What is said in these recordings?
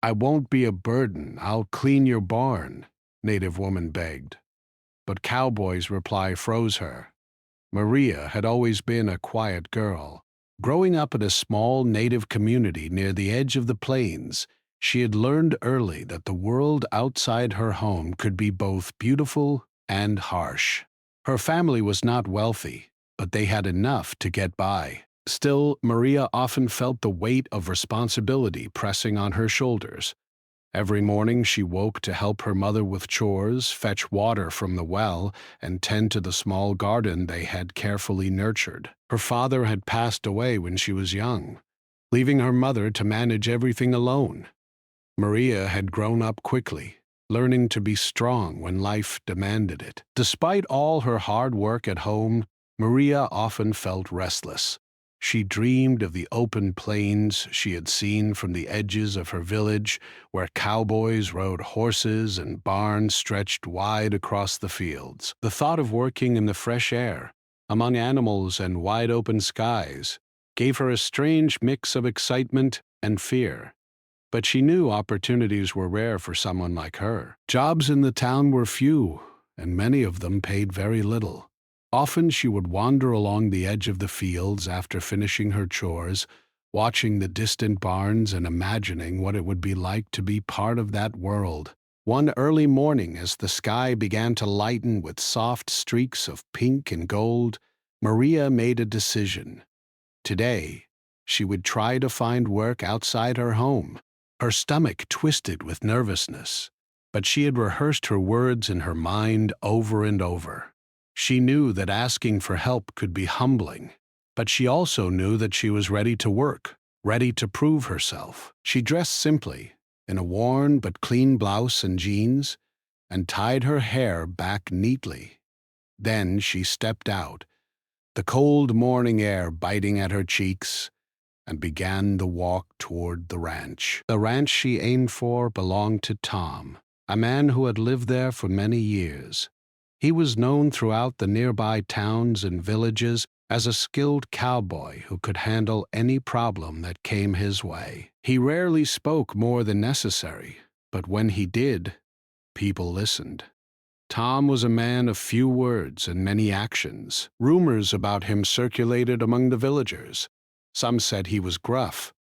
I won't be a burden. I'll clean your barn, native woman begged. But Cowboy's reply froze her. Maria had always been a quiet girl. Growing up in a small native community near the edge of the plains, she had learned early that the world outside her home could be both beautiful and harsh. Her family was not wealthy, but they had enough to get by. Still, Maria often felt the weight of responsibility pressing on her shoulders. Every morning she woke to help her mother with chores, fetch water from the well, and tend to the small garden they had carefully nurtured. Her father had passed away when she was young, leaving her mother to manage everything alone. Maria had grown up quickly, learning to be strong when life demanded it. Despite all her hard work at home, Maria often felt restless. She dreamed of the open plains she had seen from the edges of her village, where cowboys rode horses and barns stretched wide across the fields. The thought of working in the fresh air, among animals and wide-open skies, gave her a strange mix of excitement and fear. But she knew opportunities were rare for someone like her. Jobs in the town were few, and many of them paid very little. Often she would wander along the edge of the fields after finishing her chores, watching the distant barns and imagining what it would be like to be part of that world. One early morning, as the sky began to lighten with soft streaks of pink and gold, Maria made a decision. Today, she would try to find work outside her home. Her stomach twisted with nervousness, but she had rehearsed her words in her mind over and over. She knew that asking for help could be humbling, but she also knew that she was ready to work, ready to prove herself. She dressed simply, in a worn but clean blouse and jeans, and tied her hair back neatly. Then she stepped out, the cold morning air biting at her cheeks, and began the walk toward the ranch. The ranch she aimed for belonged to Tom, a man who had lived there for many years. He was known throughout the nearby towns and villages as a skilled cowboy who could handle any problem that came his way. He rarely spoke more than necessary, but when he did, people listened. Tom was a man of few words and many actions. Rumors about him circulated among the villagers. Some said he was gruff.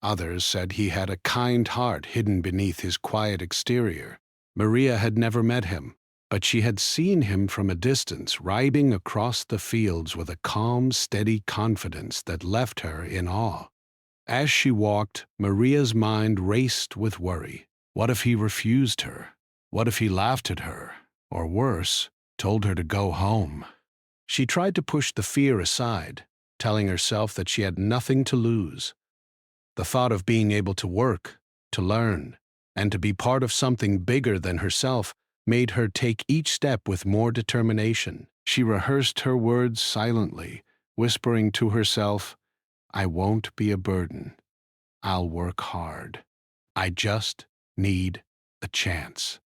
Others said he had a kind heart hidden beneath his quiet exterior. Maria had never met him, but she had seen him from a distance riding across the fields with a calm, steady confidence that left her in awe. As she walked, Maria's mind raced with worry. What if he refused her? What if he laughed at her? Or worse, told her to go home? She tried to push the fear aside, telling herself that she had nothing to lose. The thought of being able to work, to learn, and to be part of something bigger than herself made her take each step with more determination. She rehearsed her words silently, whispering to herself, "I won't be a burden. I'll work hard. I just need a chance."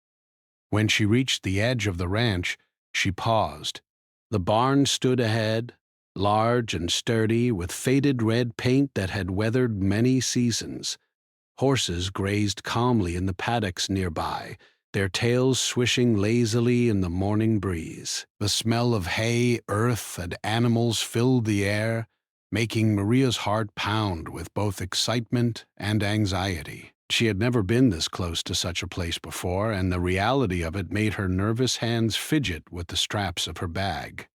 When she reached the edge of the ranch, she paused. The barn stood ahead, large and sturdy, with faded red paint that had weathered many seasons. Horses grazed calmly in the paddocks nearby, their tails swishing lazily in the morning breeze. The smell of hay, earth, and animals filled the air, making Maria's heart pound with both excitement and anxiety. She had never been this close to such a place before, and the reality of it made her nervous hands fidget with the straps of her bag.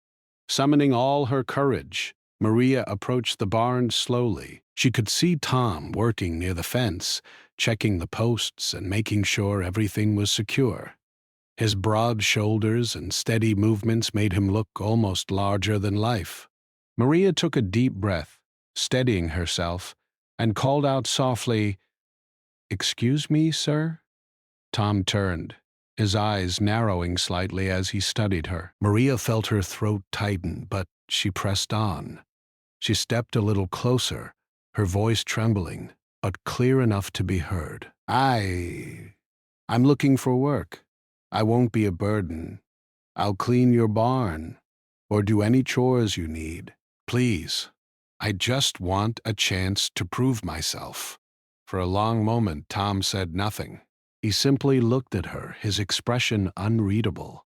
Summoning all her courage, Maria approached the barn slowly. She could see Tom working near the fence, checking the posts and making sure everything was secure. His broad shoulders and steady movements made him look almost larger than life. Maria took a deep breath, steadying herself, and called out softly, "Excuse me, sir?" Tom turned, his eyes narrowing slightly as he studied her. Maria felt her throat tighten, but she pressed on. She stepped a little closer, her voice trembling, but clear enough to be heard. I'm looking for work. I won't be a burden. I'll clean your barn, or do any chores you need. Please, I just want a chance to prove myself." For a long moment, Tom said nothing. He simply looked at her, his expression unreadable.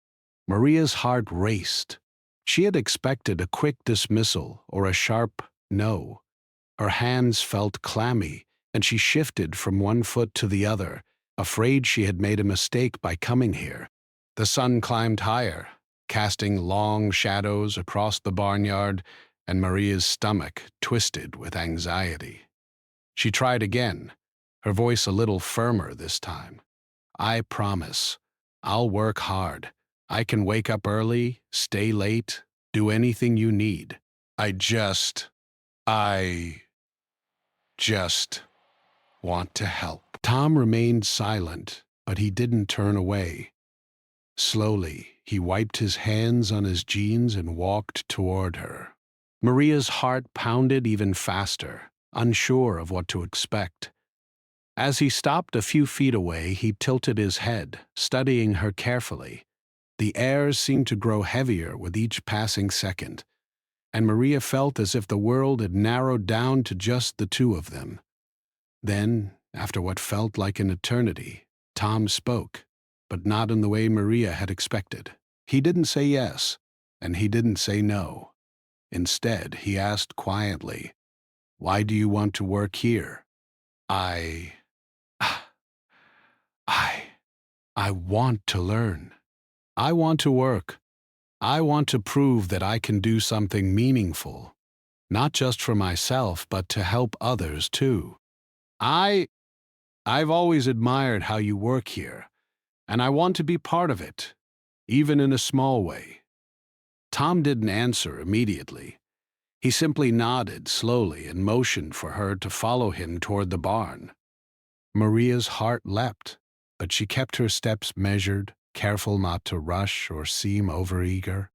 Maria's heart raced. She had expected a quick dismissal or a sharp no. Her hands felt clammy, and she shifted from one foot to the other, afraid she had made a mistake by coming here. The sun climbed higher, casting long shadows across the barnyard, and Maria's stomach twisted with anxiety. She tried again, her voice a little firmer this time. "I promise. I'll work hard. I can wake up early, stay late, do anything you need. I just want to help." Tom remained silent, but he didn't turn away. Slowly, he wiped his hands on his jeans and walked toward her. Maria's heart pounded even faster, unsure of what to expect. As he stopped a few feet away, he tilted his head, studying her carefully. The air seemed to grow heavier with each passing second, and Maria felt as if the world had narrowed down to just the two of them. Then, after what felt like an eternity, Tom spoke, but not in the way Maria had expected. He didn't say yes, and he didn't say no. Instead, he asked quietly, "Why do you want to work here?" I... I... I want to learn. I want to work. I want to prove that I can do something meaningful, not just for myself, but to help others too. I've always admired how you work here, and I want to be part of it, even in a small way. Tom didn't answer immediately. He simply nodded slowly and motioned for her to follow him toward the barn. Maria's heart leapt, but she kept her steps measured, careful not to rush or seem overeager.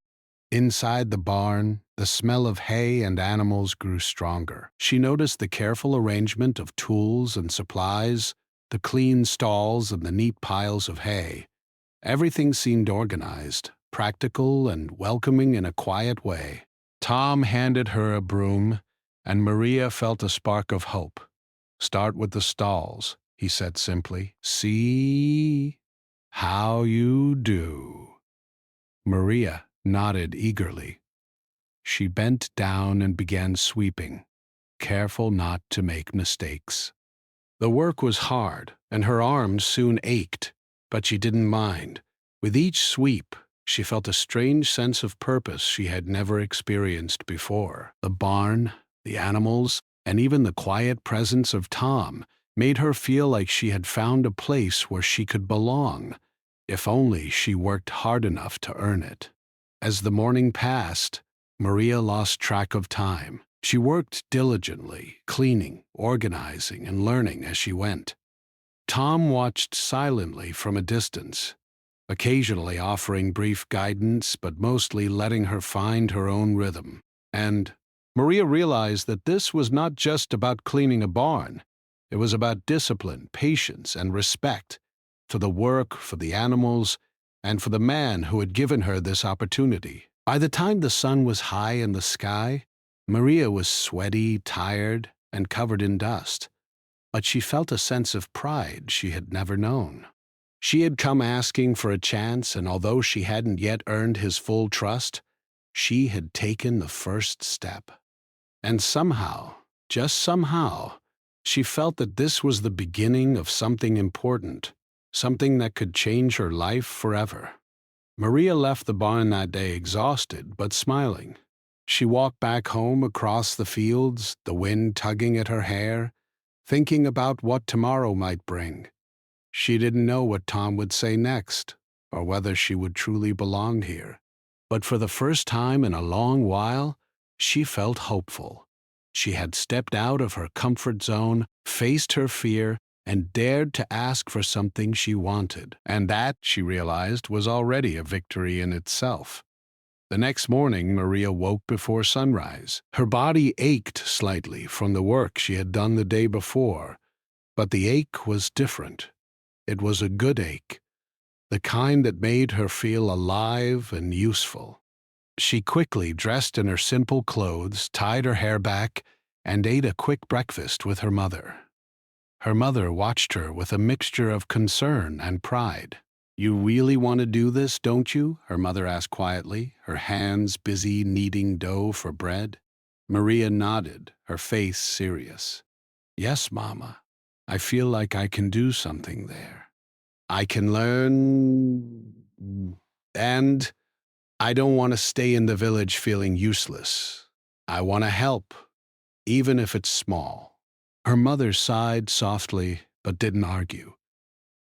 Inside the barn, the smell of hay and animals grew stronger. She noticed the careful arrangement of tools and supplies, the clean stalls and the neat piles of hay. Everything seemed organized, practical, and welcoming in a quiet way. Tom handed her a broom, and Maria felt a spark of hope. "Start with the stalls," he said simply. "See how you do." Maria nodded eagerly. She bent down and began sweeping, careful not to make mistakes. The work was hard, and her arms soon ached, but she didn't mind. With each sweep, she felt a strange sense of purpose she had never experienced before. The barn, the animals, and even the quiet presence of Tom made her feel like she had found a place where she could belong, if only she worked hard enough to earn it. As the morning passed, Maria lost track of time. She worked diligently, cleaning, organizing, and learning as she went. Tom watched silently from a distance, occasionally offering brief guidance, but mostly letting her find her own rhythm. And Maria realized that this was not just about cleaning a barn. It was about discipline, patience, and respect for the work, for the animals, and for the man who had given her this opportunity. By the time the sun was high in the sky, Maria was sweaty, tired, and covered in dust, but she felt a sense of pride she had never known. She had come asking for a chance, and although she hadn't yet earned his full trust, she had taken the first step. And somehow, just somehow, she felt that this was the beginning of something important, something that could change her life forever. Maria left the barn that day exhausted but smiling. She walked back home across the fields, the wind tugging at her hair, thinking about what tomorrow might bring. She didn't know what Tom would say next, or whether she would truly belong here. But for the first time in a long while, she felt hopeful. She had stepped out of her comfort zone, faced her fear, and dared to ask for something she wanted. And that, she realized, was already a victory in itself. The next morning, Maria woke before sunrise. Her body ached slightly from the work she had done the day before, but the ache was different. It was a good ache, the kind that made her feel alive and useful. She quickly dressed in her simple clothes, tied her hair back, and ate a quick breakfast with her mother. Her mother watched her with a mixture of concern and pride. "You really want to do this, don't you?" her mother asked quietly, her hands busy kneading dough for bread. Maria nodded, her face serious. "Yes, Mama. I feel like I can do something there. I can learn, and I don't want to stay in the village feeling useless. I want to help, even if it's small." Her mother sighed softly but didn't argue.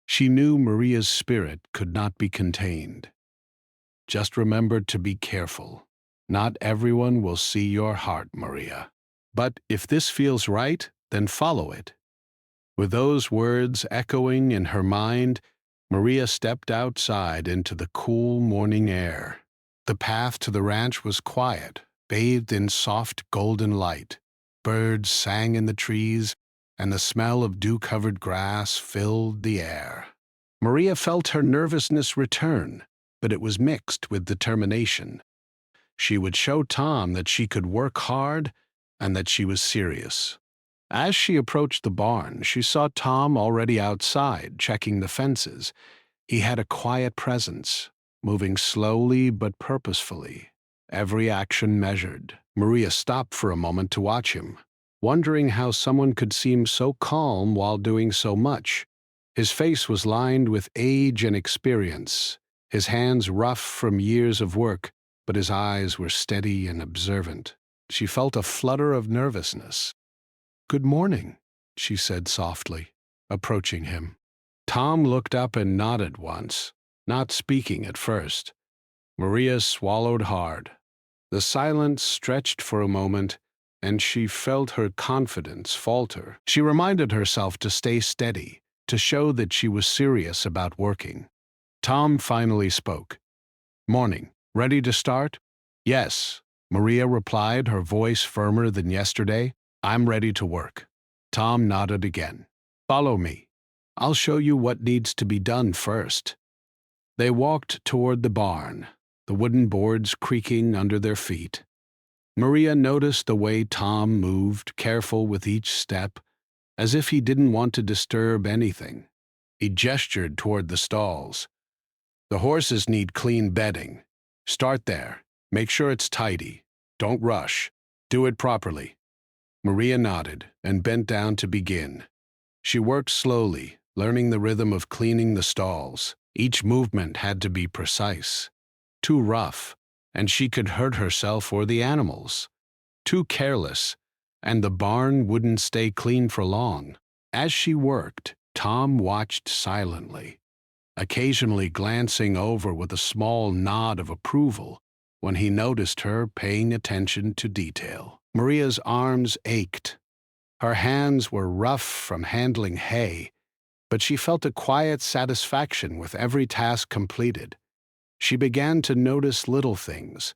She knew Maria's spirit could not be contained. "Just remember to be careful. Not everyone will see your heart, Maria. But if this feels right, then follow it." With those words echoing in her mind, Maria stepped outside into the cool morning air. The path to the ranch was quiet, bathed in soft golden light. Birds sang in the trees, and the smell of dew-covered grass filled the air. Maria felt her nervousness return, but it was mixed with determination. She would show Tom that she could work hard and that she was serious. As she approached the barn, she saw Tom already outside, checking the fences. He had a quiet presence, moving slowly but purposefully, every action measured. Maria stopped for a moment to watch him, wondering how someone could seem so calm while doing so much. His face was lined with age and experience, his hands rough from years of work, but his eyes were steady and observant. She felt a flutter of nervousness. "Good morning," she said softly, approaching him. Tom looked up and nodded once, not speaking at first. Maria swallowed hard. The silence stretched for a moment, and she felt her confidence falter. She reminded herself to stay steady, to show that she was serious about working. Tom finally spoke. "Morning. Ready to start?" "Yes," Maria replied, her voice firmer than yesterday. "I'm ready to work." Tom nodded again. "Follow me. I'll show you what needs to be done first." They walked toward the barn, the wooden boards creaking under their feet. Maria noticed the way Tom moved, careful with each step, as if he didn't want to disturb anything. He gestured toward the stalls. "The horses need clean bedding. Start there. Make sure it's tidy. Don't rush. Do it properly." Maria nodded and bent down to begin. She worked slowly, learning the rhythm of cleaning the stalls. Each movement had to be precise. Too rough, and she could hurt herself or the animals. Too careless, and the barn wouldn't stay clean for long. As she worked, Tom watched silently, occasionally glancing over with a small nod of approval when he noticed her paying attention to detail. Maria's arms ached. Her hands were rough from handling hay, but she felt a quiet satisfaction with every task completed. She began to notice little things,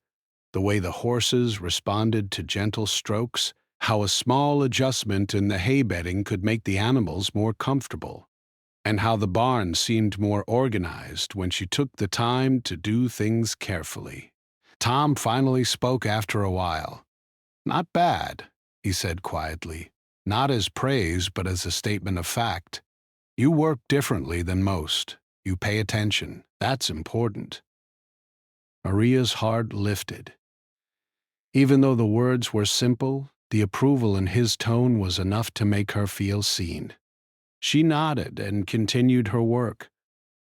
the way the horses responded to gentle strokes, how a small adjustment in the hay bedding could make the animals more comfortable, and how the barn seemed more organized when she took the time to do things carefully. Tom finally spoke after a while. "Not bad," he said quietly, not as praise but as a statement of fact. "You work differently than most. You pay attention. That's important." Maria's heart lifted. Even though the words were simple, the approval in his tone was enough to make her feel seen. She nodded and continued her work,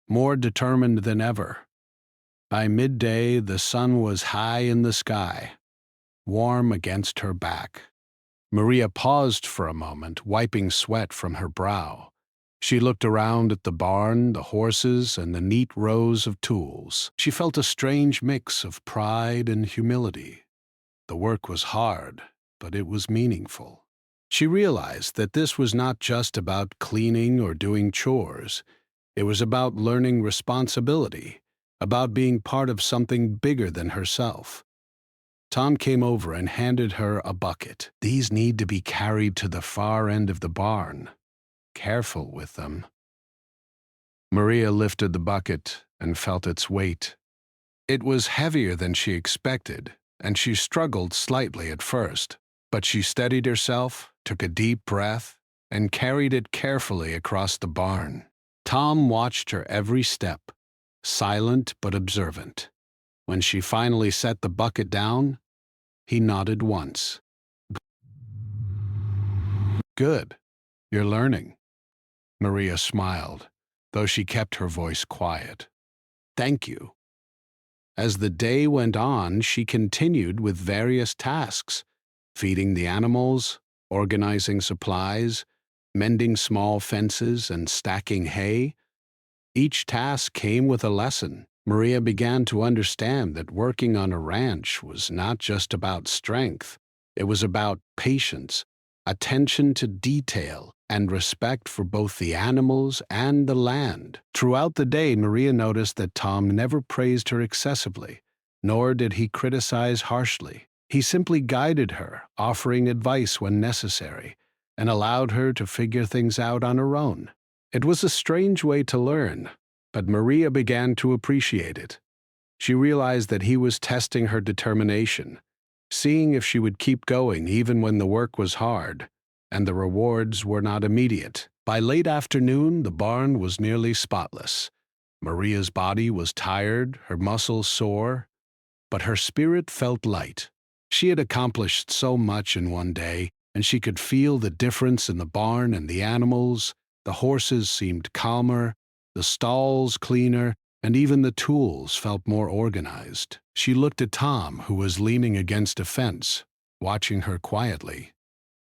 more determined than ever. By midday, the sun was high in the sky, warm against her back. Maria paused for a moment, wiping sweat from her brow. She looked around at the barn, the horses, and the neat rows of tools. She felt a strange mix of pride and humility. The work was hard, but it was meaningful. She realized that this was not just about cleaning or doing chores. It was about learning responsibility, about being part of something bigger than herself. Tom came over and handed her a bucket. "These need to be carried to the far end of the barn. Careful with them." Maria lifted the bucket and felt its weight. It was heavier than she expected, and she struggled slightly at first, but she steadied herself, took a deep breath, and carried it carefully across the barn. Tom watched her every step, silent but observant. When she finally set the bucket down, he nodded once. Good, you're learning. Maria smiled, though she kept her voice quiet. Thank you. As the day went on, she continued with various tasks, feeding the animals, organizing supplies, mending small fences, and stacking hay. Each task came with a lesson. Maria began to understand that working on a ranch was not just about strength. It was about patience, attention to detail, and respect for both the animals and the land. Throughout the day, Maria noticed that Tom never praised her excessively, nor did he criticize harshly. He simply guided her, offering advice when necessary, and allowed her to figure things out on her own. It was a strange way to learn, but Maria began to appreciate it. She realized that he was testing her determination, seeing if she would keep going even when the work was hard, and the rewards were not immediate. By late afternoon, the barn was nearly spotless. Maria's body was tired, her muscles sore, but her spirit felt light. She had accomplished so much in one day, and she could feel the difference in the barn and the animals. The horses seemed calmer, the stalls cleaner, and even the tools felt more organized. She looked at Tom, who was leaning against a fence, watching her quietly.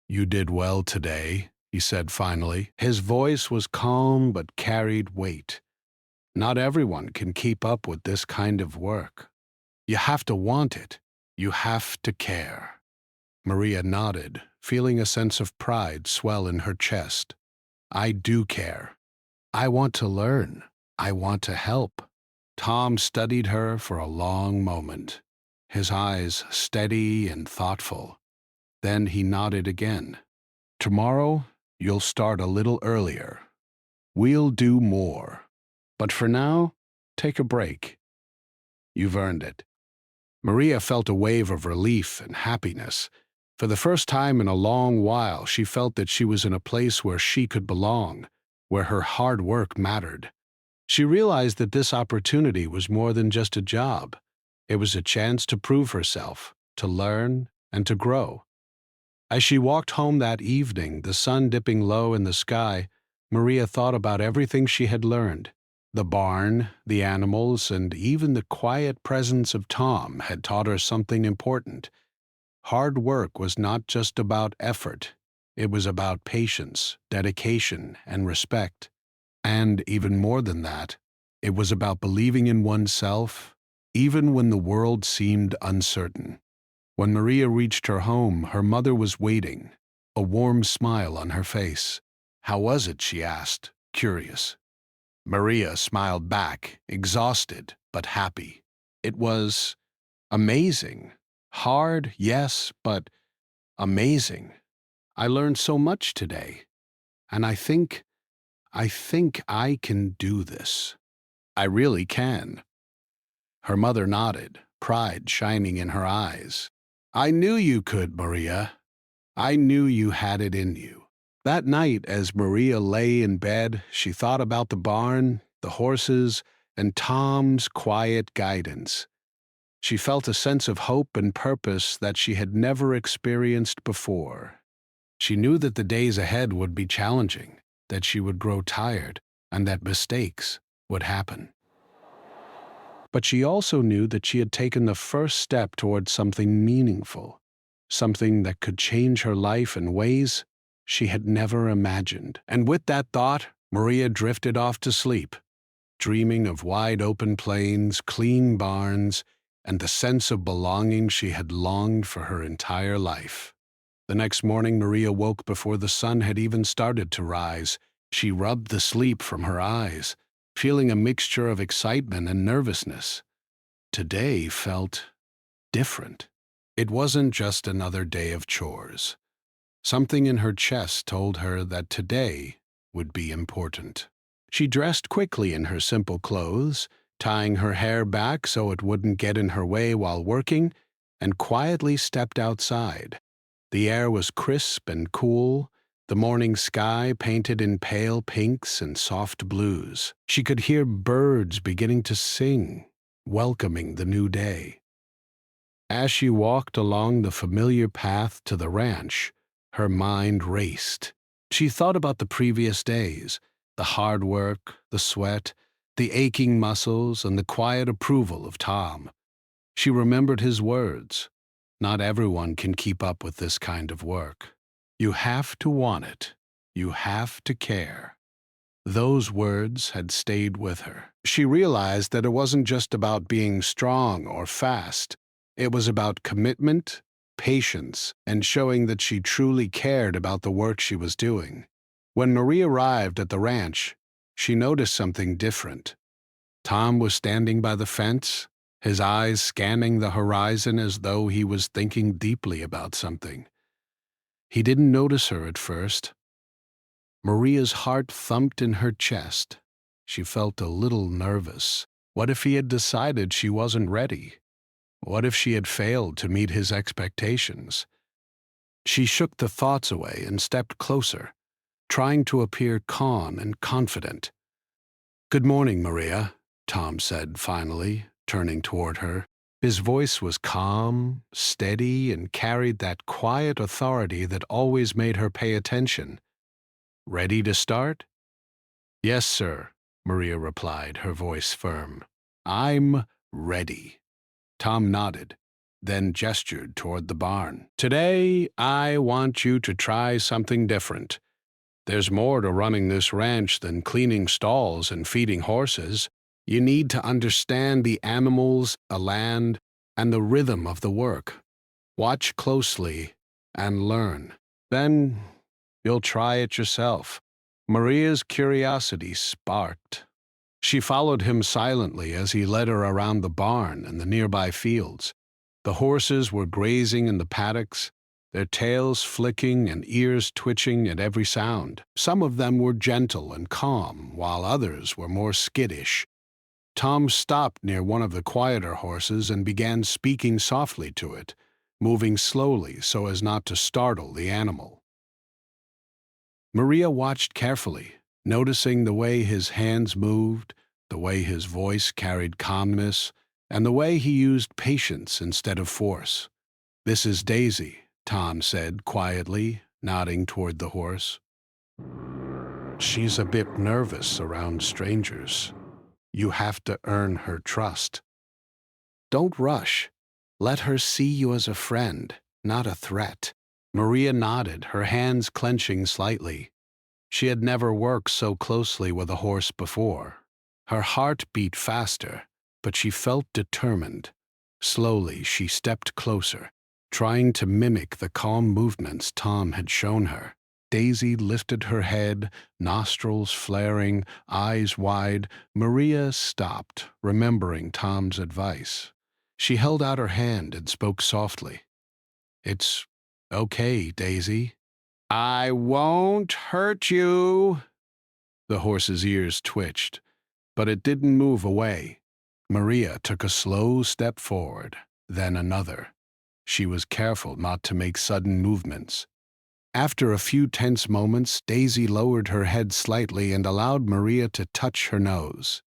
You did well today, he said finally. His voice was calm but carried weight. Not everyone can keep up with this kind of work. You have to want it. You have to care. Maria nodded, feeling a sense of pride swell in her chest. I do care. I want to learn. I want to help. Tom studied her for a long moment, his eyes steady and thoughtful. Then he nodded again. Tomorrow, you'll start a little earlier. We'll do more. But for now, take a break. You've earned it. Maria felt a wave of relief and happiness. For the first time in a long while, she felt that she was in a place where she could belong, where her hard work mattered. She realized that this opportunity was more than just a job. It was a chance to prove herself, to learn, and to grow. As she walked home that evening, the sun dipping low in the sky, Maria thought about everything she had learned. The barn, the animals, and even the quiet presence of Tom had taught her something important. Hard work was not just about effort. It was about patience, dedication, and respect. And even more than that, it was about believing in oneself, even when the world seemed uncertain. When Maria reached her home, her mother was waiting, a warm smile on her face. How was it? She asked, curious. Maria smiled back, exhausted but happy. It was amazing. Hard, yes, but amazing. I learned so much today, and I think I can do this. I really can. Her mother nodded, pride shining in her eyes. I knew you could, Maria. I knew you had it in you. That night, as Maria lay in bed, she thought about the barn, the horses, and Tom's quiet guidance. She felt a sense of hope and purpose that she had never experienced before. She knew that the days ahead would be challenging, that she would grow tired, and that mistakes would happen. But she also knew that she had taken the first step towards something meaningful, something that could change her life in ways she had never imagined. And with that thought, Maria drifted off to sleep, dreaming of wide-open plains, clean barns, and the sense of belonging she had longed for her entire life. The next morning, Maria woke before the sun had even started to rise. She rubbed the sleep from her eyes, feeling a mixture of excitement and nervousness. Today felt different. It wasn't just another day of chores. Something in her chest told her that today would be important. She dressed quickly in her simple clothes, tying her hair back so it wouldn't get in her way while working, and quietly stepped outside. The air was crisp and cool, the morning sky painted in pale pinks and soft blues. She could hear birds beginning to sing, welcoming the new day. As she walked along the familiar path to the ranch, her mind raced. She thought about the previous days, the hard work, the sweat, the aching muscles, and the quiet approval of Tom. She remembered his words. Not everyone can keep up with this kind of work. You have to want it. You have to care. Those words had stayed with her. She realized that it wasn't just about being strong or fast. It was about commitment, patience, and showing that she truly cared about the work she was doing. When Marie arrived at the ranch, she noticed something different. Tom was standing by the fence, his eyes scanning the horizon as though he was thinking deeply about something. He didn't notice her at first. Maria's heart thumped in her chest. She felt a little nervous. What if he had decided she wasn't ready? What if she had failed to meet his expectations? She shook the thoughts away and stepped closer, trying to appear calm and confident. "Good morning, Maria," Tom said finally, turning toward her. His voice was calm, steady, and carried that quiet authority that always made her pay attention. "Ready to start?" "Yes, sir," Maria replied, her voice firm. "I'm ready." Tom nodded, then gestured toward the barn. "Today, I want you to try something different. There's more to running this ranch than cleaning stalls and feeding horses. You need to understand the animals, the land, and the rhythm of the work. Watch closely and learn. Then you'll try it yourself." Maria's curiosity sparked. She followed him silently as he led her around the barn and the nearby fields. The horses were grazing in the paddocks, their tails flicking and ears twitching at every sound. Some of them were gentle and calm, while others were more skittish. Tom stopped near one of the quieter horses and began speaking softly to it, moving slowly so as not to startle the animal. Maria watched carefully, noticing the way his hands moved, the way his voice carried calmness, and the way he used patience instead of force. "This is Daisy," Tom said quietly, nodding toward the horse. "She's a bit nervous around strangers. You have to earn her trust. Don't rush. Let her see you as a friend, not a threat." Maria nodded, her hands clenching slightly. She had never worked so closely with a horse before. Her heart beat faster, but she felt determined. Slowly, she stepped closer, trying to mimic the calm movements Tom had shown her. Daisy lifted her head, nostrils flaring, eyes wide. Maria stopped, remembering Tom's advice. She held out her hand and spoke softly. "It's okay, Daisy." "I won't hurt you." The horse's ears twitched, but it didn't move away. Maria took a slow step forward, then another. She was careful not to make sudden movements. After a few tense moments, Daisy lowered her head slightly and allowed Maria to touch her nose.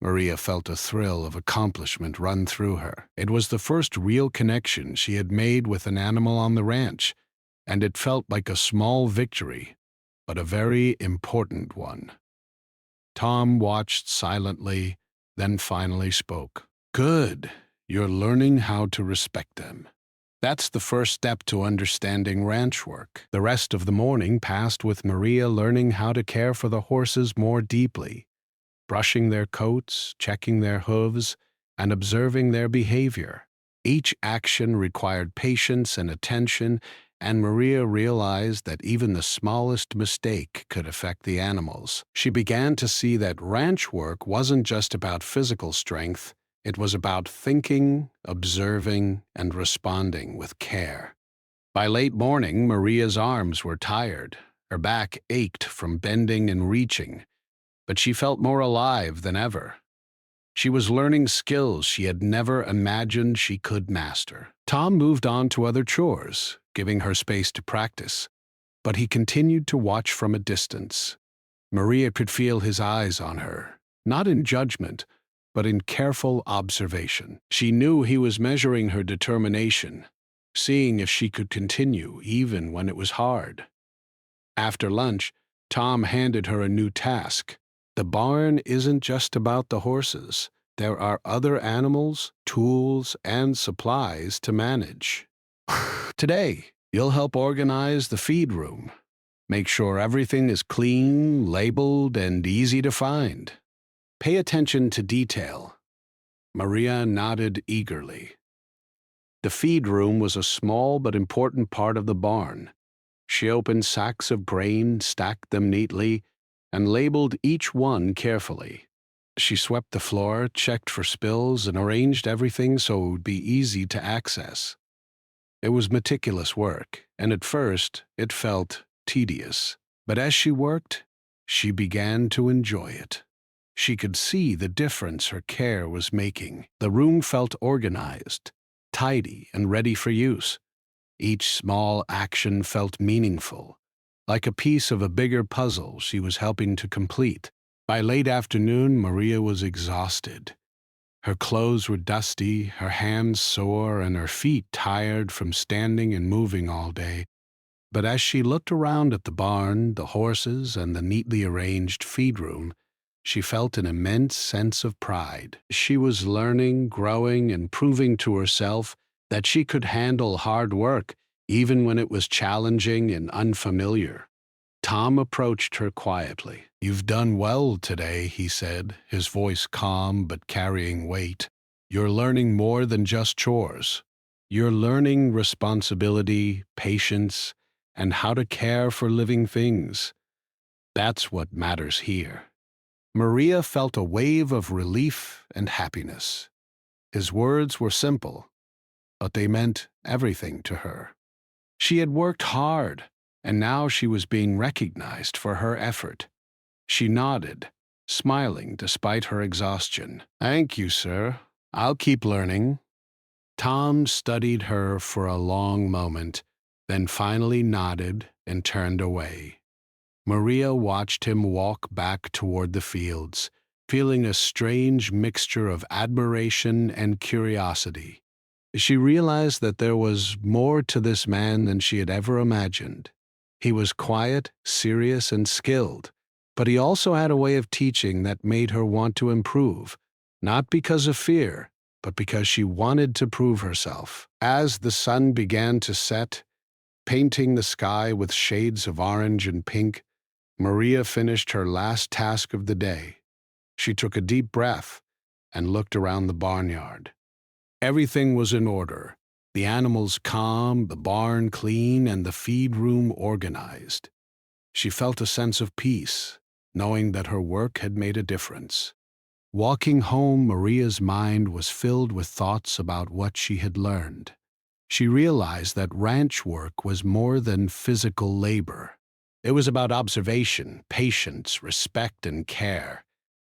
Maria felt a thrill of accomplishment run through her. It was the first real connection she had made with an animal on the ranch, and it felt like a small victory, but a very important one. Tom watched silently, then finally spoke. "Good. You're learning how to respect them. That's the first step to understanding ranch work." The rest of the morning passed with Maria learning how to care for the horses more deeply, brushing their coats, checking their hooves, and observing their behavior. Each action required patience and attention, and Maria realized that even the smallest mistake could affect the animals. She began to see that ranch work wasn't just about physical strength, it was about thinking, observing, and responding with care. By late morning, Maria's arms were tired. Her back ached from bending and reaching, but she felt more alive than ever. She was learning skills she had never imagined she could master. Tom moved on to other chores, giving her space to practice. but he continued to watch from a distance. Maria could feel his eyes on her, not in judgment, but in careful observation. She knew he was measuring her determination, seeing if she could continue even when it was hard. After lunch, Tom handed her a new task. The barn isn't just about the horses. There are other animals, tools, and supplies to manage. Today, you'll help organize the feed room. Make sure everything is clean, labeled, and easy to find. Pay attention to detail. Maria nodded eagerly. The feed room was a small but important part of the barn. She opened sacks of grain, stacked them neatly, and labeled each one carefully. She swept the floor, checked for spills, and arranged everything so it would be easy to access. It was meticulous work, and at first it felt tedious. But as she worked, she began to enjoy it. She could see the difference her care was making. The room felt organized, tidy, and ready for use. Each small action felt meaningful, like a piece of a bigger puzzle she was helping to complete. By late afternoon, Maria was exhausted. Her clothes were dusty, her hands sore, and her feet tired from standing and moving all day. But as she looked around at the barn, the horses, and the neatly arranged feed room, she felt an immense sense of pride. She was learning, growing, and proving to herself that she could handle hard work, even when it was challenging and unfamiliar. Tom approached her quietly. "You've done well today," he said, his voice calm but carrying weight. "You're learning more than just chores. You're learning responsibility, patience, and how to care for living things. That's what matters here." Maria felt a wave of relief and happiness. His words were simple, but they meant everything to her. She had worked hard, and now she was being recognized for her effort. She nodded, smiling despite her exhaustion. "Thank you, sir. I'll keep learning." Tom studied her for a long moment, then finally nodded and turned away. Maria watched him walk back toward the fields, feeling a strange mixture of admiration and curiosity. She realized that there was more to this man than she had ever imagined. He was quiet, serious, and skilled, but he also had a way of teaching that made her want to improve, not because of fear, but because she wanted to prove herself. As the sun began to set, painting the sky with shades of orange and pink, Maria finished her last task of the day. She took a deep breath and looked around the barnyard. Everything was in order, the animals calm, the barn clean, and the feed room organized. She felt a sense of peace, knowing that her work had made a difference. Walking home, Maria's mind was filled with thoughts about what she had learned. She realized that ranch work was more than physical labor. It was about observation, patience, respect, and care.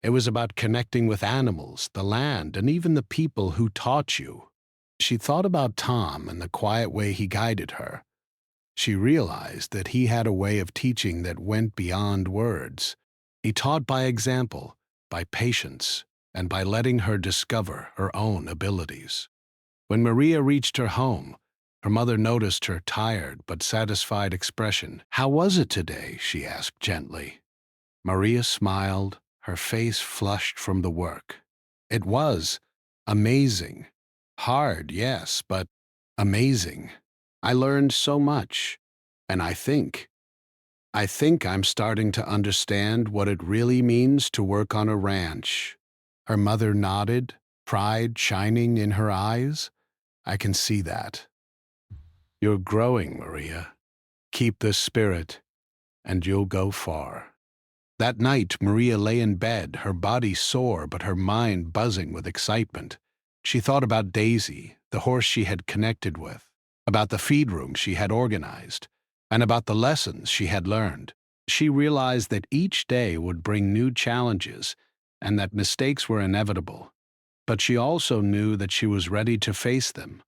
It was about connecting with animals, the land, and even the people who taught you. She thought about Tom and the quiet way he guided her. She realized that he had a way of teaching that went beyond words. He taught by example, by patience, and by letting her discover her own abilities. When Maria reached her home, her mother noticed her tired but satisfied expression. "How was it today?" she asked gently. Maria smiled, her face flushed from the work. "It was amazing. Hard, yes, but amazing. I learned so much, and I think I'm starting to understand what it really means to work on a ranch." Her mother nodded, pride shining in her eyes. "I can see that. You're growing, Maria. Keep this spirit, and you'll go far." That night, Maria lay in bed, her body sore but her mind buzzing with excitement. She thought about Daisy, the horse she had connected with, about the feed room she had organized, and about the lessons she had learned. She realized that each day would bring new challenges and that mistakes were inevitable, but she also knew that she was ready to face them.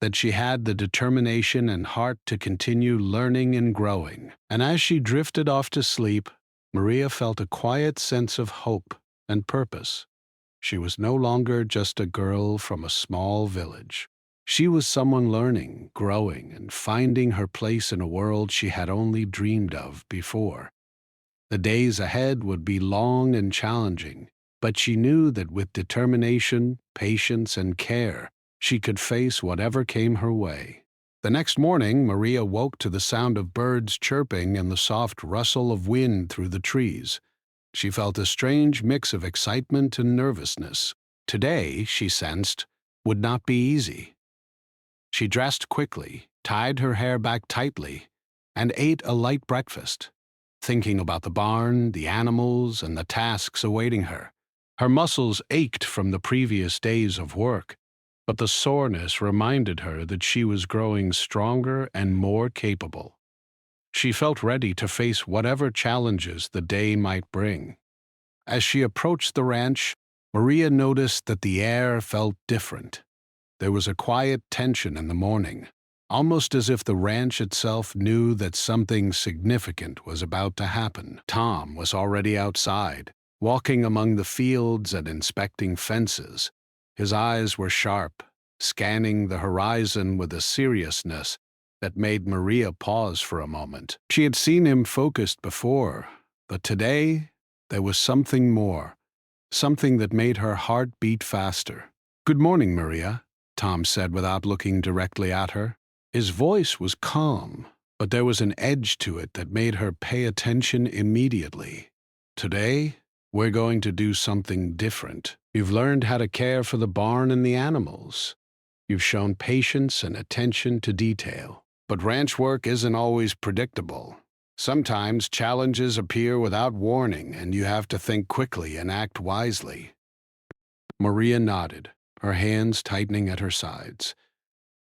that she had the determination and heart to continue learning and growing. And as she drifted off to sleep, Maria felt a quiet sense of hope and purpose. She was no longer just a girl from a small village. She was someone learning, growing, and finding her place in a world she had only dreamed of before. The days ahead would be long and challenging, but she knew that with determination, patience, and care, she could face whatever came her way. The next morning, Maria woke to the sound of birds chirping and the soft rustle of wind through the trees. She felt a strange mix of excitement and nervousness. Today, she sensed, would not be easy. She dressed quickly, tied her hair back tightly, and ate a light breakfast, thinking about the barn, the animals, and the tasks awaiting her. Her muscles ached from the previous days of work, but the soreness reminded her that she was growing stronger and more capable. She felt ready to face whatever challenges the day might bring. As she approached the ranch, Maria noticed that the air felt different. There was a quiet tension in the morning, almost as if the ranch itself knew that something significant was about to happen. Tom was already outside, walking among the fields and inspecting fences. His eyes were sharp, scanning the horizon with a seriousness that made Maria pause for a moment. She had seen him focused before, but today there was something more, something that made her heart beat faster. "Good morning, Maria," Tom said without looking directly at her. His voice was calm, but there was an edge to it that made her pay attention immediately. "Today, we're going to do something different. You've learned how to care for the barn and the animals. You've shown patience and attention to detail. But ranch work isn't always predictable. Sometimes challenges appear without warning, and you have to think quickly and act wisely." Maria nodded, her hands tightening at her sides.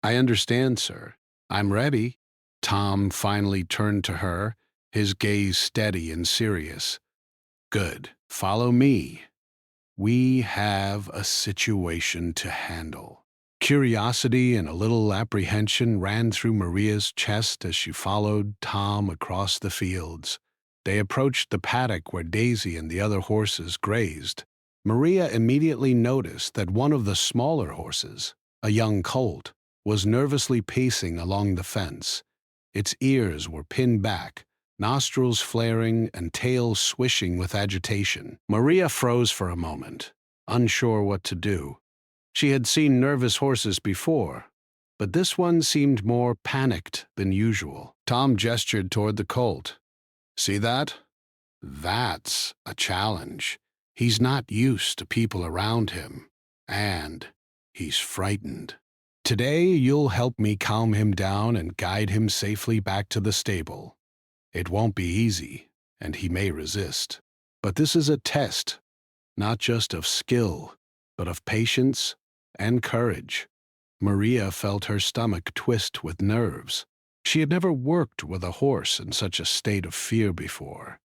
"I understand, sir. I'm ready." Tom finally turned to her, his gaze steady and serious. "Good. Follow me. We have a situation to handle." Curiosity and a little apprehension ran through Maria's chest as she followed Tom across the fields. They approached the paddock where Daisy and the other horses grazed. Maria immediately noticed that one of the smaller horses, a young colt, was nervously pacing along the fence. Its ears were pinned back, nostrils flaring and tail swishing with agitation. Maria froze for a moment, unsure what to do. She had seen nervous horses before, but this one seemed more panicked than usual. Tom gestured toward the colt. "See that? That's a challenge. He's not used to people around him, and he's frightened. Today you'll help me calm him down and guide him safely back to the stable. It won't be easy, and he may resist. But this is a test, not just of skill, but of patience and courage." Maria felt her stomach twist with nerves. She had never worked with a horse in such a state of fear before,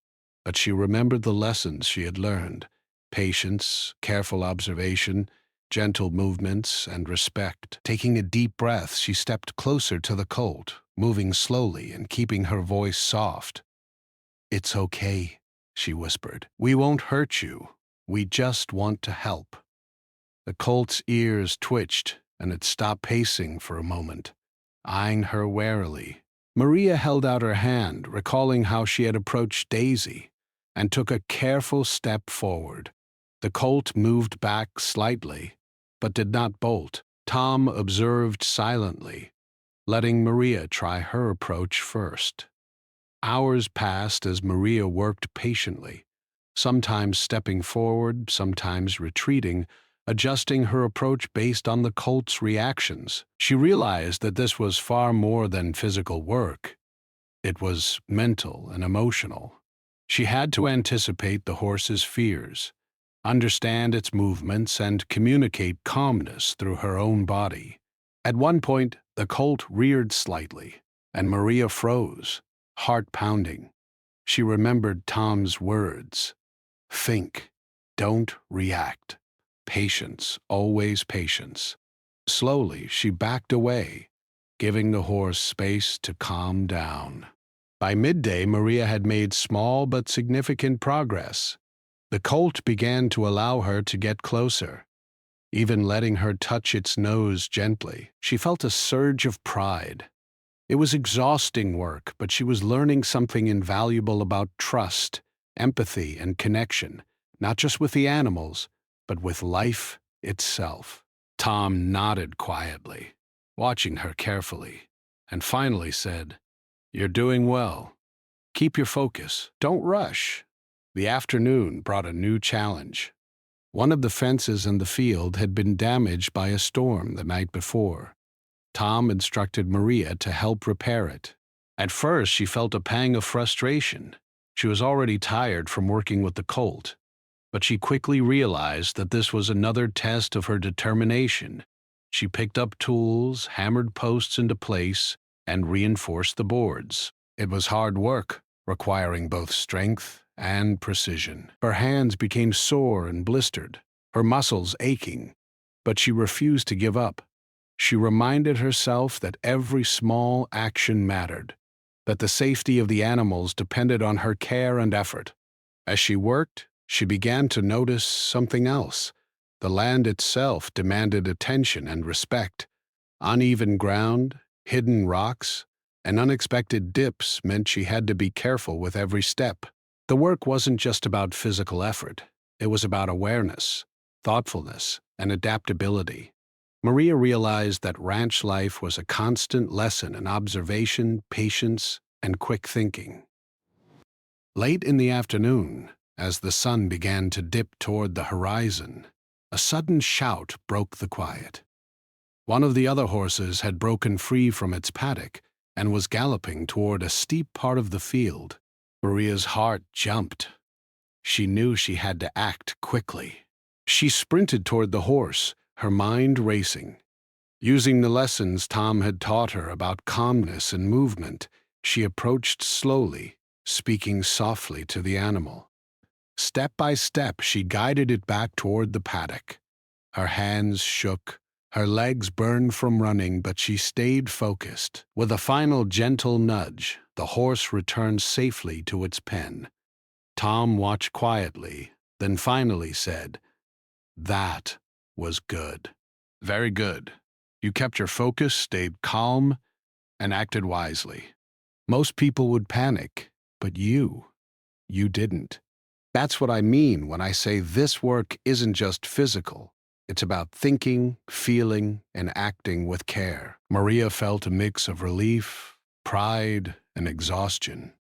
but she remembered the lessons she had learned: patience, careful observation, gentle movements, and respect. Taking a deep breath, she stepped closer to the colt, moving slowly and keeping her voice soft. "It's okay," she whispered. "We won't hurt you. We just want to help." The colt's ears twitched, and it stopped pacing for a moment, eyeing her warily. Maria held out her hand, recalling how she had approached Daisy, and took a careful step forward. The colt moved back slightly, but did not bolt. Tom observed silently, letting Maria try her approach first. Hours passed as Maria worked patiently, sometimes stepping forward, sometimes retreating, adjusting her approach based on the colt's reactions. She realized that this was far more than physical work. It was mental and emotional. She had to anticipate the horse's fears, understand its movements, and communicate calmness through her own body. At one point, the colt reared slightly, and Maria froze, heart pounding. She remembered Tom's words: "Think, don't react. Patience, always patience." Slowly, she backed away, giving the horse space to calm down. By midday, Maria had made small but significant progress. The colt began to allow her to get closer, even letting her touch its nose gently. She felt a surge of pride. It was exhausting work, but she was learning something invaluable about trust, empathy, and connection, not just with the animals, but with life itself. Tom nodded quietly, watching her carefully, and finally said, "You're doing well. Keep your focus. Don't rush." The afternoon brought a new challenge. One of the fences in the field had been damaged by a storm the night before. Tom instructed Maria to help repair it. At first, she felt a pang of frustration. She was already tired from working with the colt, but she quickly realized that this was another test of her determination. She picked up tools, hammered posts into place, and reinforced the boards. It was hard work, requiring both strength and precision. Her hands became sore and blistered, her muscles aching, but she refused to give up. She reminded herself that every small action mattered, that the safety of the animals depended on her care and effort. As she worked, she began to notice something else. The land itself demanded attention and respect. Uneven ground, hidden rocks, and unexpected dips meant she had to be careful with every step. The work wasn't just about physical effort. It was about awareness, thoughtfulness, and adaptability. Maria realized that ranch life was a constant lesson in observation, patience, and quick thinking. Late in the afternoon, as the sun began to dip toward the horizon, a sudden shout broke the quiet. One of the other horses had broken free from its paddock and was galloping toward a steep part of the field. Maria's heart jumped. She knew she had to act quickly. She sprinted toward the horse, her mind racing. Using the lessons Tom had taught her about calmness and movement, she approached slowly, speaking softly to the animal. Step by step, she guided it back toward the paddock. Her hands shook, her legs burned from running, but she stayed focused. With a final gentle nudge, the horse returned safely to its pen. Tom watched quietly, then finally said, "That was good. Very good. You kept your focus, stayed calm, and acted wisely. Most people would panic, but you didn't. That's what I mean when I say this work isn't just physical. It's about thinking, feeling, and acting with care." Maria felt a mix of relief, pride, and exhaustion.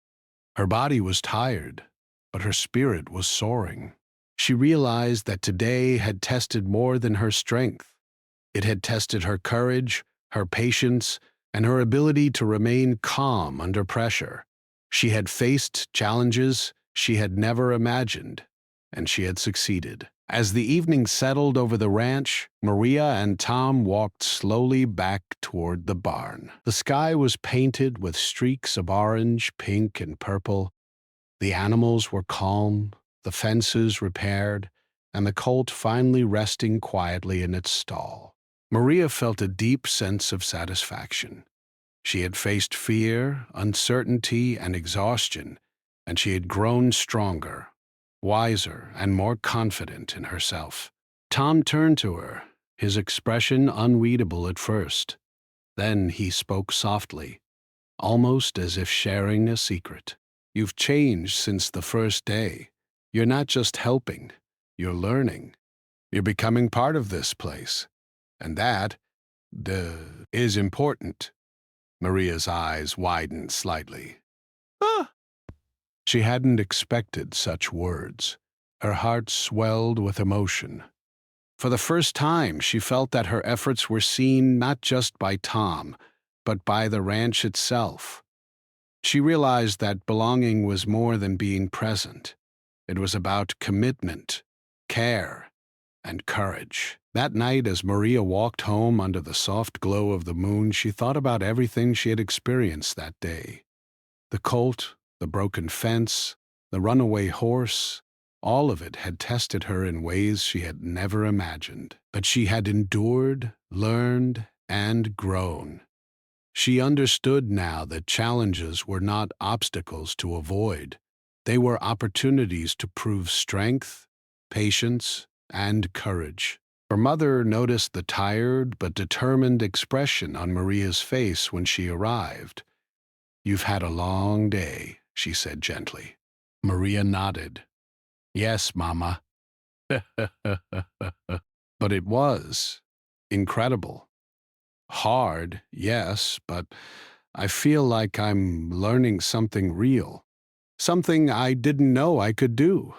Her body was tired, but her spirit was soaring. She realized that today had tested more than her strength. It had tested her courage, her patience, and her ability to remain calm under pressure. She had faced challenges she had never imagined, and she had succeeded. As the evening settled over the ranch, Maria and Tom walked slowly back toward the barn. The sky was painted with streaks of orange, pink, and purple. The animals were calm, the fences repaired, and the colt finally resting quietly in its stall. Maria felt a deep sense of satisfaction. She had faced fear, uncertainty, and exhaustion, and she had grown stronger, wiser, and more confident in herself. Tom turned to her, his expression unreadable at first. Then he spoke softly, almost as if sharing a secret. "You've changed since the first day. You're not just helping, you're learning. You're becoming part of this place. And that is important." Maria's eyes widened slightly. "Ah!" She hadn't expected such words. Her heart swelled with emotion. For the first time, she felt that her efforts were seen not just by Tom, but by the ranch itself. She realized that belonging was more than being present. It was about commitment, care, and courage. That night, as Maria walked home under the soft glow of the moon, she thought about everything she had experienced that day. The colt, the broken fence, the runaway horse, All of it had tested her in ways she had never imagined. But she had endured, learned, and grown. She understood now that challenges were not obstacles to avoid. They were opportunities to prove strength, patience, and courage. Her mother noticed the tired but determined expression on Maria's face when she arrived. "You've had a long day," she said gently. Maria nodded. "Yes, Mama." But it was incredible. Hard, yes, but I feel like I'm learning something real. Something I didn't know I could do.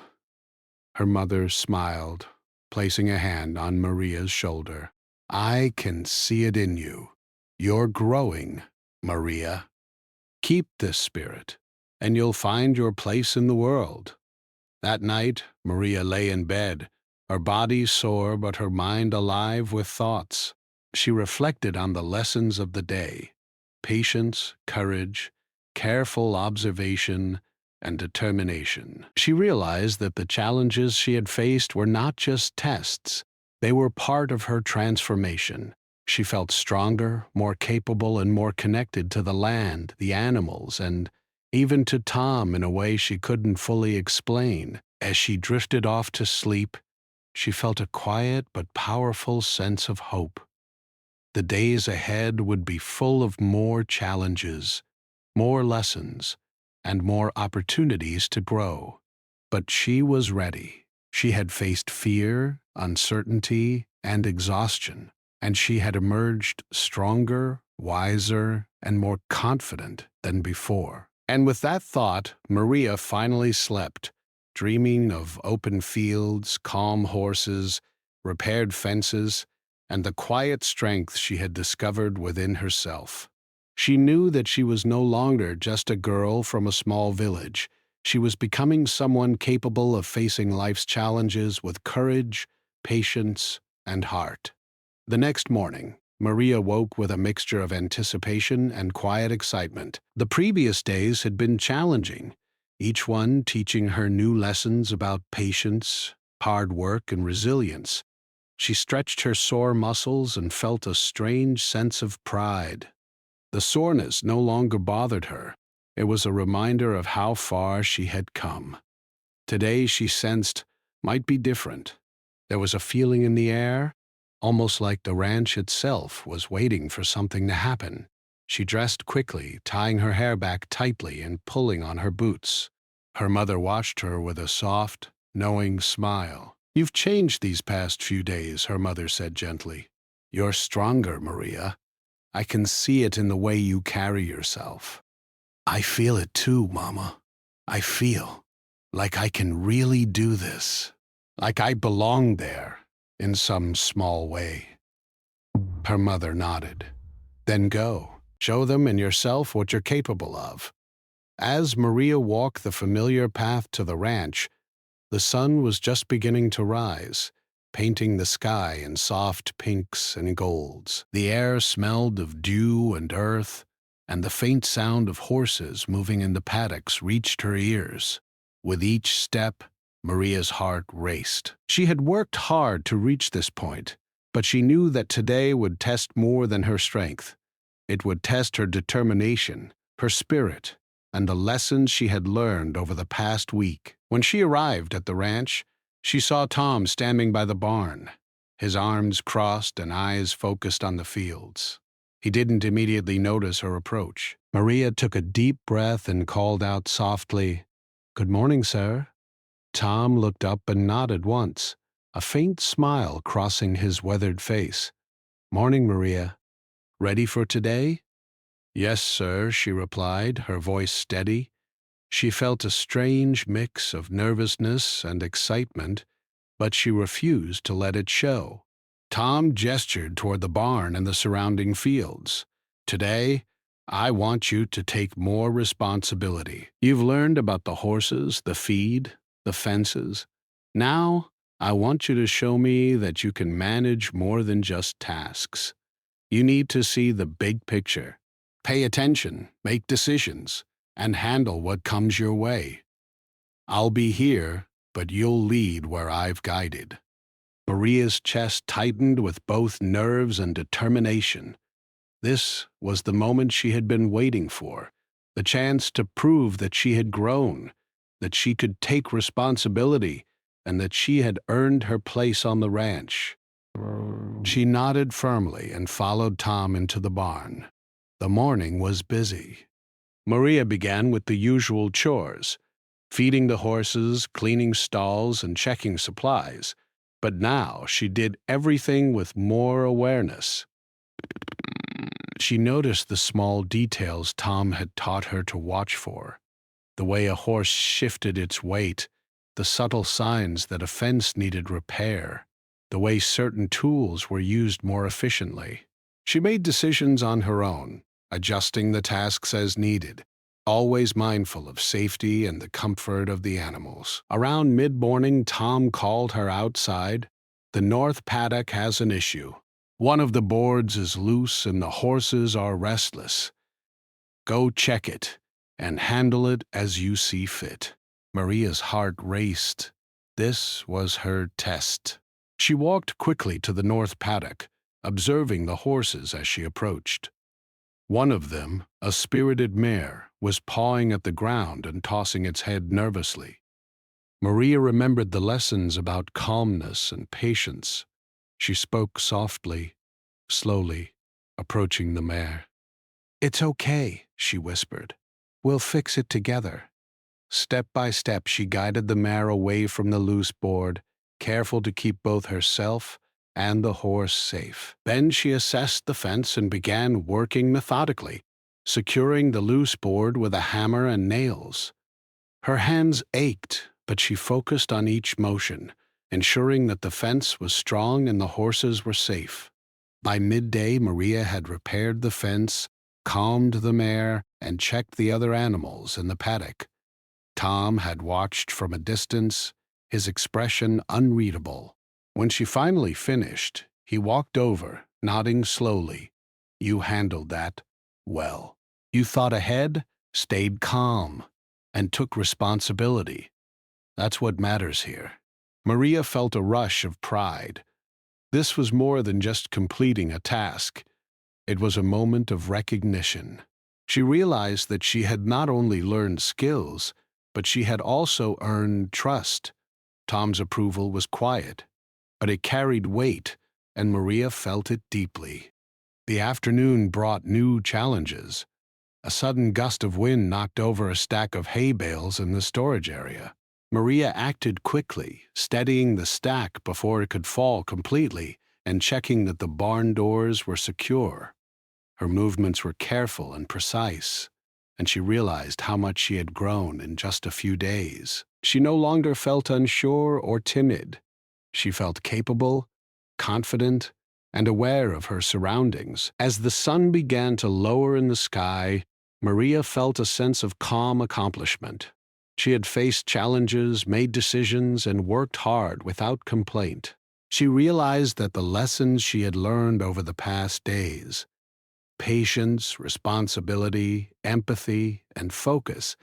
Her mother smiled, placing a hand on Maria's shoulder. "I can see it in you. You're growing, Maria. Keep this spirit, and you'll find your place in the world." That night, Maria lay in bed, her body sore but her mind alive with thoughts. She reflected on the lessons of the day: patience, courage, careful observation, and determination. She realized that the challenges she had faced were not just tests, they were part of her transformation. She felt stronger, more capable, and more connected to the land, the animals, and even to Tom in a way she couldn't fully explain. As she drifted off to sleep, she felt a quiet but powerful sense of hope. The days ahead would be full of more challenges, more lessons, and more opportunities to grow. But she was ready. She had faced fear, uncertainty, and exhaustion, and she had emerged stronger, wiser, and more confident than before. And with that thought, Maria finally slept, dreaming of open fields, calm horses, repaired fences, and the quiet strength she had discovered within herself. She knew that she was no longer just a girl from a small village. She was becoming someone capable of facing life's challenges with courage, patience, and heart. The next morning, Maria woke with a mixture of anticipation and quiet excitement. The previous days had been challenging, each one teaching her new lessons about patience, hard work, and resilience. She stretched her sore muscles and felt a strange sense of pride. The soreness no longer bothered her. It was a reminder of how far she had come. Today, she sensed, might be different. There was a feeling in the air, almost like the ranch itself was waiting for something to happen. She dressed quickly, tying her hair back tightly and pulling on her boots. Her mother watched her with a soft, knowing smile. "You've changed these past few days," her mother said gently. "You're stronger, Maria. I can see it in the way you carry yourself." "I feel it too, Mama. I feel like I can really do this. Like I belong there, in some small way." Her mother nodded. "Then go. Show them and yourself what you're capable of." As Maria walked the familiar path to the ranch, the sun was just beginning to rise, painting the sky in soft pinks and golds. The air smelled of dew and earth, and the faint sound of horses moving in the paddocks reached her ears. With each step, Maria's heart raced. She had worked hard to reach this point, but she knew that today would test more than her strength. It would test her determination, her spirit, and the lessons she had learned over the past week. When she arrived at the ranch, she saw Tom standing by the barn, his arms crossed and eyes focused on the fields. He didn't immediately notice her approach. Maria took a deep breath and called out softly, "Good morning, sir." Tom looked up and nodded once, a faint smile crossing his weathered face. "Morning, Maria. Ready for today?" "Yes, sir," she replied, her voice steady. She felt a strange mix of nervousness and excitement, but she refused to let it show. Tom gestured toward the barn and the surrounding fields. "Today, I want you to take more responsibility. You've learned about the horses, the feed, the fences. Now, I want you to show me that you can manage more than just tasks. You need to see the big picture. Pay attention, make decisions, and handle what comes your way. I'll be here but you'll lead where I've guided." Maria's chest tightened with both nerves and determination. This was the moment she had been waiting for, the chance to prove that she had grown, that she could take responsibility, and that she had earned her place on the ranch. She nodded firmly and followed Tom into the barn. The morning was busy. Maria began with the usual chores, feeding the horses, cleaning stalls, and checking supplies. But now she did everything with more awareness. She noticed the small details Tom had taught her to watch for: the way a horse shifted its weight, the subtle signs that a fence needed repair, the way certain tools were used more efficiently. She made decisions on her own, adjusting the tasks as needed, always mindful of safety and the comfort of the animals. Around mid-morning, Tom called her outside. "The north paddock has an issue. One of the boards is loose and the horses are restless. Go check it and handle it as you see fit." Maria's heart raced. This was her test. She walked quickly to the north paddock, observing the horses as she approached. One of them, a spirited mare, was pawing at the ground and tossing its head nervously. Maria remembered the lessons about calmness and patience. She spoke softly, slowly, approaching the mare. "It's okay," she whispered. "We'll fix it together." Step by step, she guided the mare away from the loose board, careful to keep both herself and the horse safe. Then she assessed the fence and began working methodically, securing the loose board with a hammer and nails. Her hands ached, but she focused on each motion, ensuring that the fence was strong and the horses were safe. By midday, Maria had repaired the fence, calmed the mare, and checked the other animals in the paddock. Tom had watched from a distance, his expression unreadable. When she finally finished, he walked over, nodding slowly. "You handled that well. You thought ahead, stayed calm, and took responsibility. That's what matters here." Maria felt a rush of pride. This was more than just completing a task. It was a moment of recognition. She realized that she had not only learned skills, but she had also earned trust. Tom's approval was quiet, but it carried weight, and Maria felt it deeply. The afternoon brought new challenges. A sudden gust of wind knocked over a stack of hay bales in the storage area. Maria acted quickly, steadying the stack before it could fall completely and checking that the barn doors were secure. Her movements were careful and precise, and she realized how much she had grown in just a few days. She no longer felt unsure or timid. She felt capable, confident, and aware of her surroundings. As the sun began to lower in the sky, Maria felt a sense of calm accomplishment. She had faced challenges, made decisions, and worked hard without complaint. She realized that the lessons she had learned over the past days, patience, responsibility, empathy, and focus,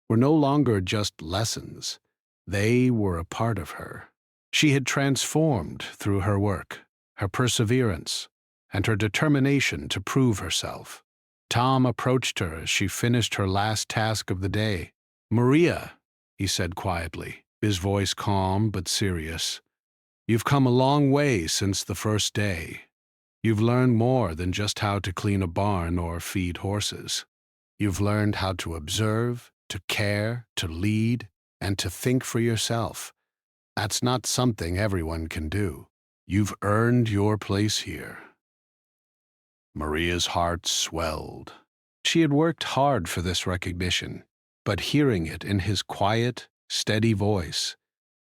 were no longer just lessons. They were a part of her. She had transformed through her work, her perseverance, and her determination to prove herself. Tom approached her as she finished her last task of the day. "Maria," he said quietly, his voice calm but serious, "you've come a long way since the first day. You've learned more than just how to clean a barn or feed horses. You've learned how to observe, to care, to lead, and to think for yourself. That's not something everyone can do. You've earned your place here." Maria's heart swelled. She had worked hard for this recognition, but hearing it in his quiet, steady voice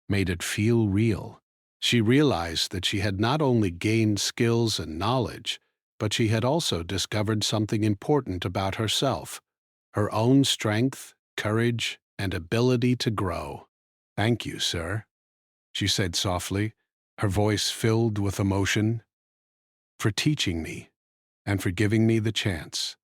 made it feel real. She realized that she had not only gained skills and knowledge, but she had also discovered something important about herself: her own strength, courage, and ability to grow. "Thank you, sir," she said softly, her voice filled with emotion, "for teaching me and for giving me the chance."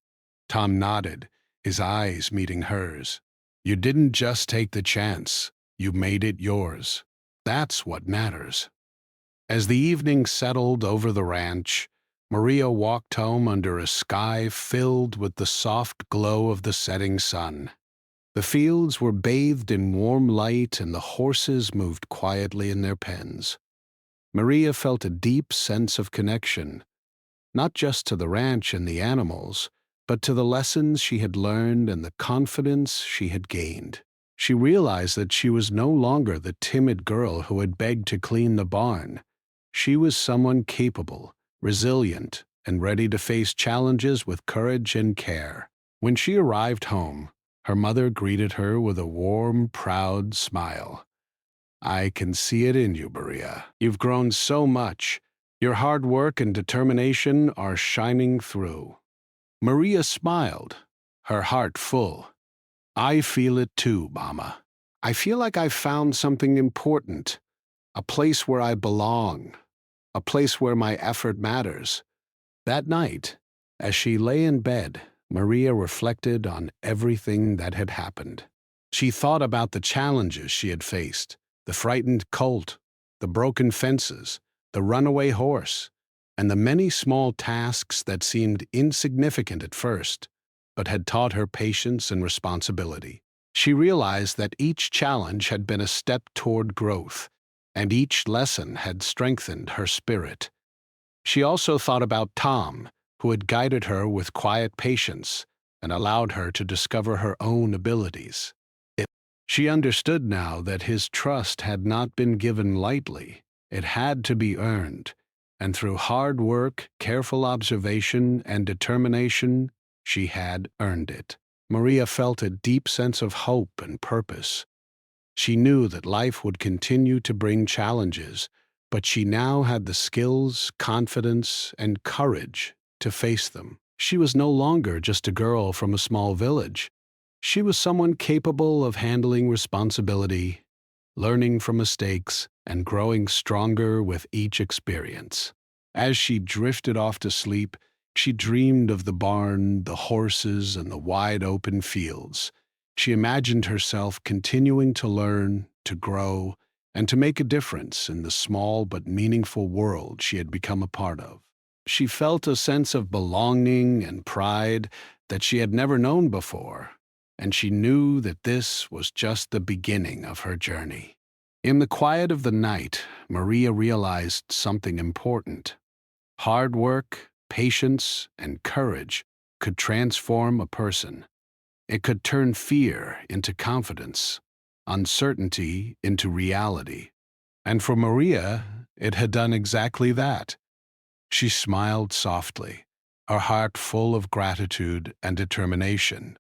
Tom nodded, his eyes meeting hers. "You didn't just take the chance. You made it yours. That's what matters. As the evening settled over the ranch, Maria walked home under a sky filled with the soft glow of the setting sun. The fields were bathed in warm light and the horses moved quietly in their pens. Maria felt a deep sense of connection, not just to the ranch and the animals, but to the lessons she had learned and the confidence she had gained. She realized that she was no longer the timid girl who had begged to clean the barn. She was someone capable, resilient, and ready to face challenges with courage and care. When she arrived home, her mother greeted her with a warm, proud smile. I can see it in you, Maria. You've grown so much. Your hard work and determination are shining through. Maria smiled, her heart full. I feel it too, Mama. I feel like I've found something important, a place where I belong, a place where my effort matters. That night, as she lay in bed, Maria reflected on everything that had happened. She thought about the challenges she had faced, the frightened colt, the broken fences, the runaway horse, and the many small tasks that seemed insignificant at first, but had taught her patience and responsibility. She realized that each challenge had been a step toward growth, and each lesson had strengthened her spirit. She also thought about Tom, who had guided her with quiet patience and allowed her to discover her own abilities. She understood now that his trust had not been given lightly. It had to be earned, and through hard work, careful observation, and determination, she had earned it. Maria felt a deep sense of hope and purpose. She knew that life would continue to bring challenges, but she now had the skills, confidence, and courage to face them. She was no longer just a girl from a small village. She was someone capable of handling responsibility, learning from mistakes, and growing stronger with each experience. As she drifted off to sleep, she dreamed of the barn, the horses, and the wide open fields. She imagined herself continuing to learn, to grow, and to make a difference in the small but meaningful world she had become a part of. She felt a sense of belonging and pride that she had never known before, and she knew that this was just the beginning of her journey. In the quiet of the night, Maria realized something important. Hard work, patience, and courage could transform a person. It could turn fear into confidence, uncertainty into reality. And for Maria, it had done exactly that. She smiled softly, her heart full of gratitude and determination.